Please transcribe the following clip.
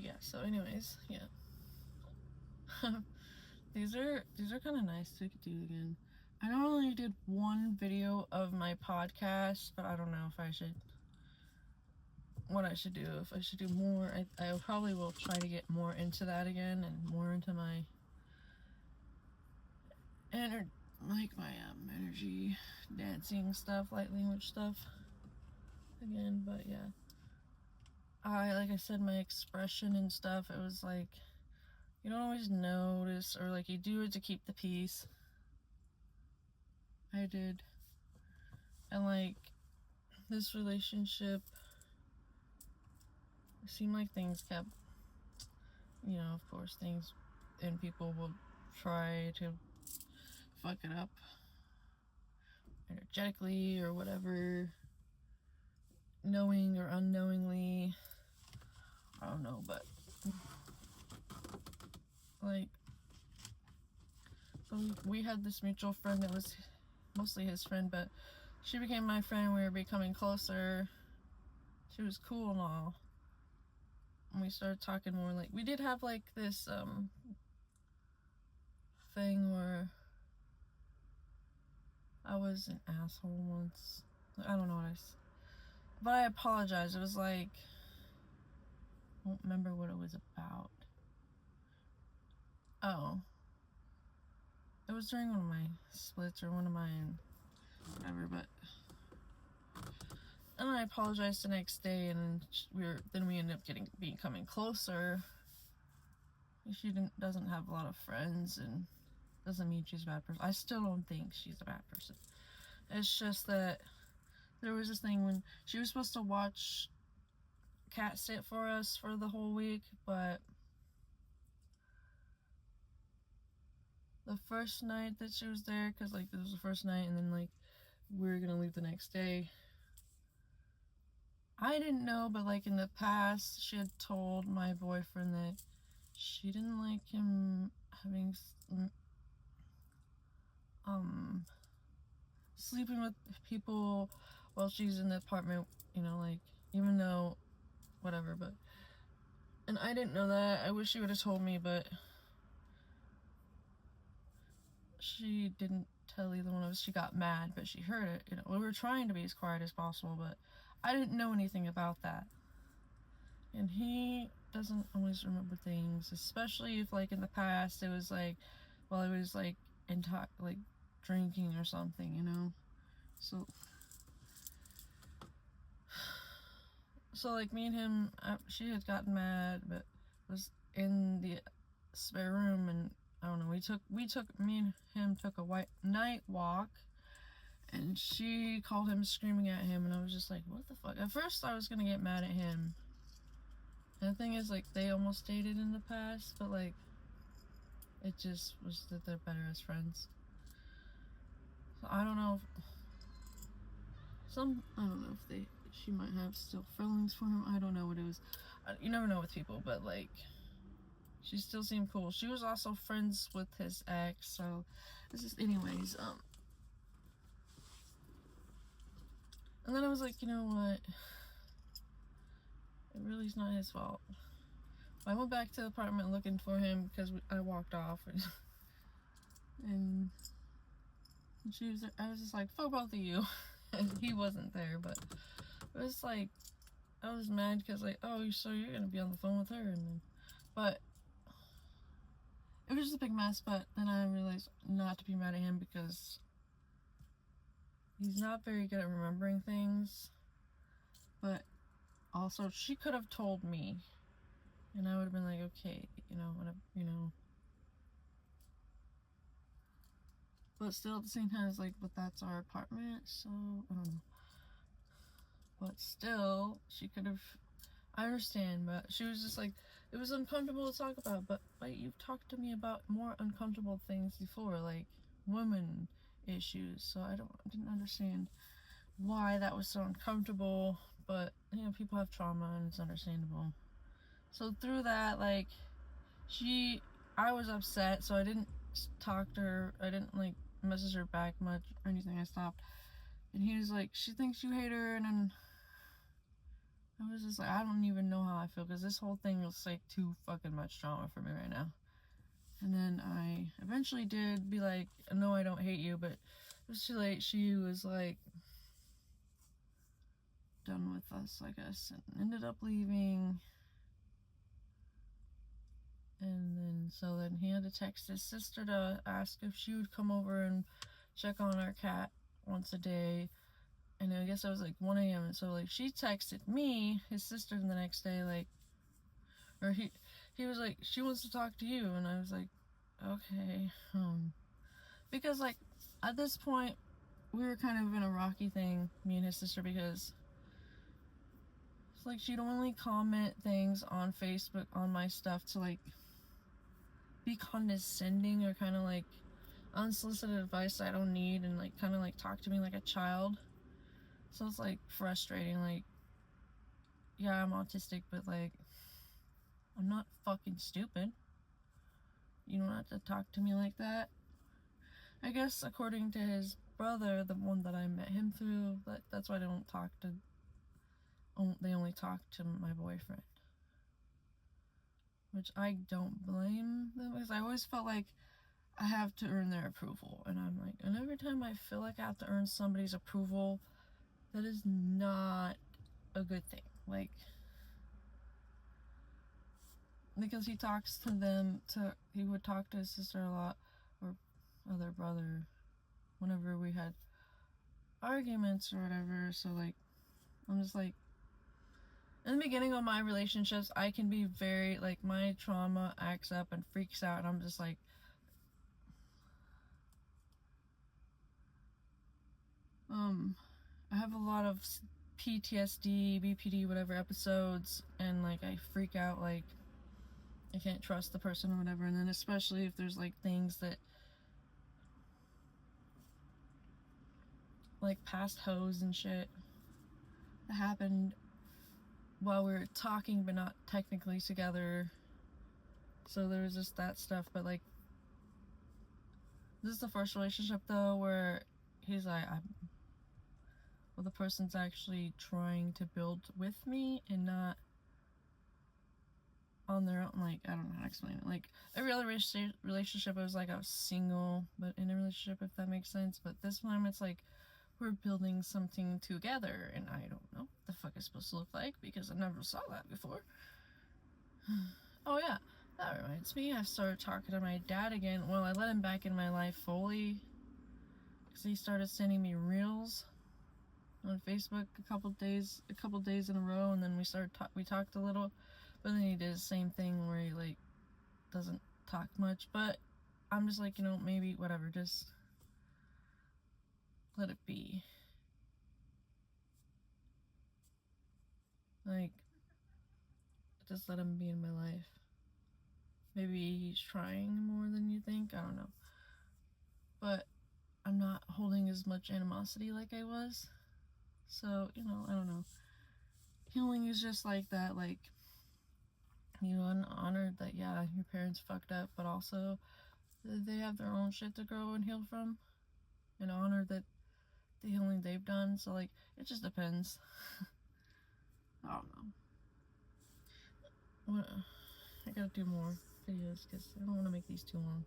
yeah, so anyways, yeah. These are kind of nice to do again. I only did one video of my podcast, but I don't know if I should, what I should do. If I should do more, I probably will try to get more into that again and more into my energy dancing stuff, light language stuff again. But yeah, like I said, my expression and stuff, it was like, you don't always notice, or like you do it to keep the peace. I did. And like this relationship, it seemed like things kept, of course, things and people will try to fuck it up energetically or whatever, knowing or unknowingly. I don't know, but like, so we had this mutual friend that was mostly his friend, but she became my friend. We were becoming closer. She was cool and all. And we started talking more. Like, we did have like this thing where I was an asshole once. I don't know what but I apologize. It was like, I don't remember what it was about. Oh, it was during one of my splits or one of mine, whatever. But and I apologized the next day, and we ended up becoming closer. She doesn't have a lot of friends, and doesn't mean she's a bad person. I still don't think she's a bad person. It's just that there was this thing when she was supposed to watch cat sit for us for the whole week, but the first night that she was there, because like this was the first night, and then like we were gonna leave the next day. I didn't know, but like in the past, she had told my boyfriend that she didn't like him having sleeping with people while she's in the apartment, like, even though whatever. But and I didn't know that. I wish she would have told me, but she didn't tell either one of us. She got mad, but she heard it. We were trying to be as quiet as possible, but I didn't know anything about that. And he doesn't always remember things, especially if like in the past it was like while I was like like drinking or something, so like me and him, she had gotten mad, but was in the spare room, and I don't know, me and him took a night walk, and she called him screaming at him, and I was just like, what the fuck? At first I was gonna get mad at him. And the thing is, like, they almost dated in the past, but like it just was that they're better as friends. So I don't know if she might have still feelings for him. I don't know what it was. You never know with people, but like she still seemed cool. She was also friends with his ex, so this is anyways. And then I was like, you know what? It really is not his fault. I went back to the apartment looking for him because I walked off, and I was just like, fuck both of you. And he wasn't there, but it was like, I was mad because like, oh, so you're gonna be on the phone with her, but it was just a big mess. But then I realized not to be mad at him because he's not very good at remembering things. But also, she could have told me, and I would have been like, okay, whatever. But still, at the same time, it's like, but that's our apartment, so I don't know. But still, she could have. I understand, but she was just like, it was uncomfortable to talk about. But you've talked to me about more uncomfortable things before, like women issues. So I didn't understand why that was so uncomfortable. But people have trauma, and it's understandable. So through that, like, I was upset, so I didn't talk to her. I didn't like message her back much or anything. I stopped. And he was like, she thinks you hate her, and then I was just like, I don't even know how I feel, because this whole thing was like too fucking much drama for me right now. And then I eventually did be like, no, I don't hate you, but it was too late. She was like done with us, I guess, and ended up leaving. And then so then he had to text his sister to ask if she would come over and check on our cat once a day. And I guess it was like 1 a.m. And so like she texted me, his sister, the next day, like, or he was like, she wants to talk to you. And I was like, okay. Because like at this point we were kind of in a rocky thing, me and his sister, because it's like she'd only comment things on Facebook on my stuff to like be condescending or kind of like unsolicited advice I don't need, and like kind of like talk to me like a child. So it's like frustrating. Like, yeah, I'm autistic, but like I'm not fucking stupid. You don't have to talk to me like that. I guess according to his brother, the one that I met him through, that's why they don't talk to. They only talk to my boyfriend, which I don't blame them, because I always felt like I have to earn their approval, and I'm like, and every time I feel like I have to earn somebody's approval, that is not a good thing. Like, because he talks to them, he would talk to his sister a lot, or other brother, whenever we had arguments or whatever. So like, I'm just like, in the beginning of my relationships, I can be very like, my trauma acts up and freaks out, and I'm just like, I have a lot of PTSD, BPD, whatever episodes, and like I freak out, like I can't trust the person or whatever. And then especially if there's like things that like past hoes and shit that happened while we were talking but not technically together. So there was just that stuff. But like, this is the first relationship though where he's like, well, the person's actually trying to build with me and not on their own. Like, I don't know how to explain it. Like, every other relationship, I was like, I was single, but in a relationship, if that makes sense. But this time, it's like, we're building something together, and I don't know what the fuck it's supposed to look like, because I never saw that before. Oh yeah, that reminds me, I started talking to my dad again. Well, I let him back in my life fully, because he started sending me reels on Facebook a couple days in a row, and then we talked a little, but then he did the same thing where he like doesn't talk much. But I'm just like, maybe whatever, just let it be. Like, just let him be in my life. Maybe he's trying more than you think, I don't know. But I'm not holding as much animosity like I was. So, I don't know. Healing is just like that, like, honored that, yeah, your parents fucked up, but also they have their own shit to grow and heal from, and honor that the healing they've done. So like, it just depends. I don't know. I gotta do more videos because I don't want to make these too long.